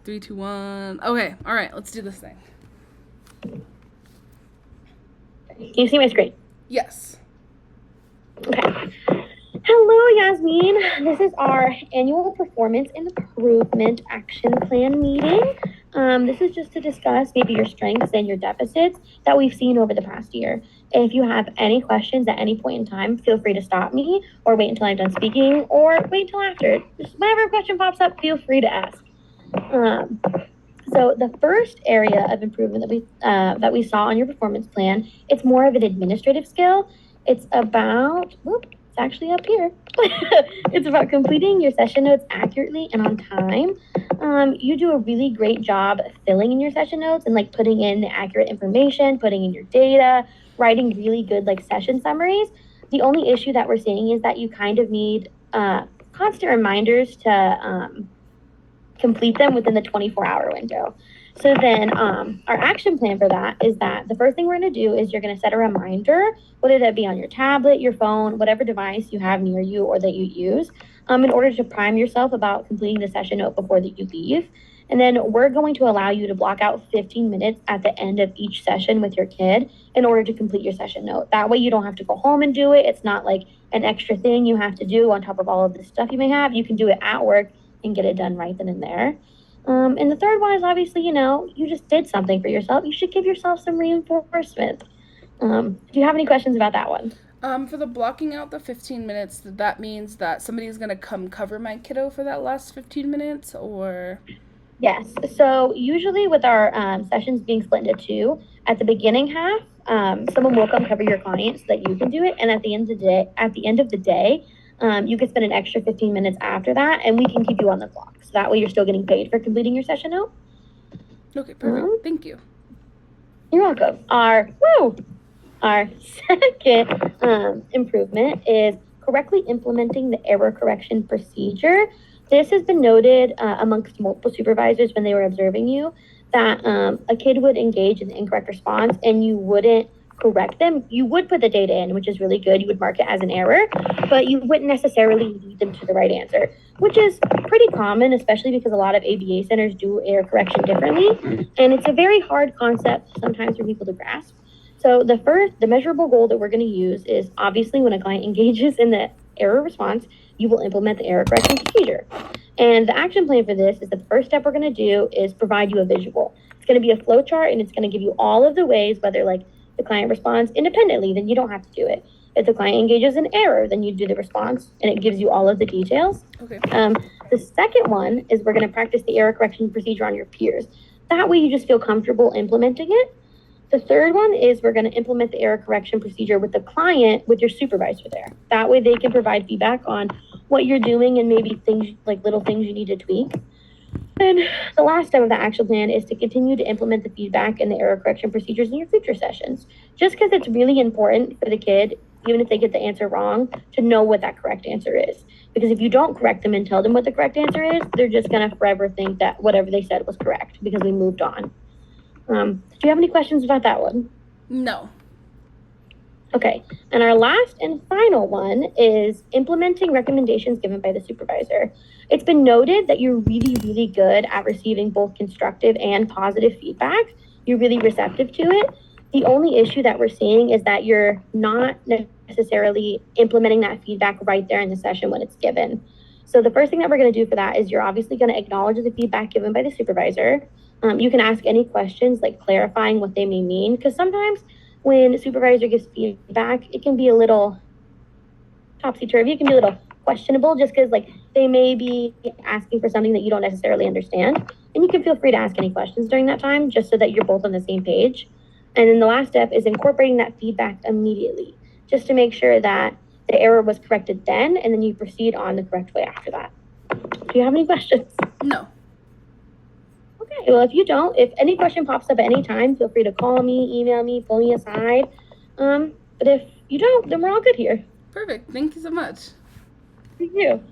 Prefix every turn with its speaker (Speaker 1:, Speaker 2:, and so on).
Speaker 1: 3, 2, 1. Okay. All right. Let's do this thing.
Speaker 2: Can you see my screen?
Speaker 1: Yes.
Speaker 2: Okay. Hello, Yasmin. This is our annual performance improvement action plan meeting. This is just to discuss maybe your strengths and your deficits that we've seen over the past year. If you have any questions at any point in time, feel free to stop me or wait until I'm done speaking or wait until after. Just whenever a question pops up, feel free to ask. Um, so the first area of improvement that we saw on your performance plan, it's more of an administrative skill. It's about, it's actually up here. It's about completing your session notes accurately and on time. You do a really great job filling in your session notes and like putting in the accurate information, putting in your data, writing really good like session summaries. The only issue that we're seeing is that you kind of need constant reminders to complete them within the 24-hour window. So then our action plan for that is that the first thing we're going to do is you're going to set a reminder, whether that be on your tablet, your phone, whatever device you have near you or that you use, in order to prime yourself about completing the session note before that you leave. And then we're going to allow you to block out 15 minutes at the end of each session with your kid in order to complete your session note. That way you don't have to go home and do it. It's not like an extra thing you have to do on top of all of the stuff you may have. You can do it at work and get it done right then and there. And the third one is obviously, you just did something for yourself. You should give yourself some reinforcement. Do you have any questions about that one?
Speaker 1: For the blocking out the 15 minutes, that means that somebody's gonna come cover my kiddo for that last 15 minutes, or?
Speaker 2: Yes. So usually with our sessions being split into two, at the beginning half, someone will come cover your client so that you can do it, and at the end of the day, you can spend an extra 15 minutes after that, and we can keep you on the clock. So that way, you're still getting paid for completing your session note.
Speaker 1: Okay, perfect. Thank you.
Speaker 2: You're welcome. Our second improvement is correctly implementing the error correction procedure. This has been noted amongst multiple supervisors when they were observing you that a kid would engage in the incorrect response and you wouldn't correct them. You would put the data in, which is really good. You would mark it as an error, but you wouldn't necessarily lead them to the right answer, which is pretty common, especially because a lot of ABA centers do error correction differently. And it's a very hard concept sometimes for people to grasp. So the measurable goal that we're going to use is obviously when a client engages in the error response, you will implement the error correction procedure. And the action plan for this is the first step we're going to do is provide you a visual. It's going to be a flow chart and it's going to give you all of the ways, whether like the client responds independently, then you don't have to do it. If the client engages in error, then you do the response and it gives you all of the details.
Speaker 1: Okay.
Speaker 2: The second one is we're going to practice the error correction procedure on your peers. That way you just feel comfortable implementing it. The third one is we're going to implement the error correction procedure with the client, with your supervisor there. That way they can provide feedback on what you're doing and maybe things like little things you need to tweak. And the last step of the action plan is to continue to implement the feedback and the error correction procedures in your future sessions. Just because it's really important for the kid, even if they get the answer wrong, to know what that correct answer is. Because if you don't correct them and tell them what the correct answer is, they're just going to forever think that whatever they said was correct because we moved on. Do you have any questions about that one?
Speaker 1: No.
Speaker 2: Okay, and our last and final one is implementing recommendations given by the supervisor. It's been noted that you're really, really good at receiving both constructive and positive feedback. You're really receptive to it. The only issue that we're seeing is that you're not necessarily implementing that feedback right there in the session when it's given. So the first thing that we're going to do for that is you're obviously going to acknowledge the feedback given by the supervisor. You can ask any questions like clarifying what they may mean, because sometimes when a supervisor gives feedback, it can be a little topsy-turvy. It can be a little questionable just because like they may be asking for something that you don't necessarily understand. And you can feel free to ask any questions during that time just so that you're both on the same page. And then the last step is incorporating that feedback immediately just to make sure that the error was corrected then, and then you proceed on the correct way after that. Do you have any questions?
Speaker 1: No.
Speaker 2: Okay, well, if any question pops up at any time, feel free to call me, email me, pull me aside. But if you don't, then we're all good here.
Speaker 1: Perfect. Thank you so much.
Speaker 2: Thank you.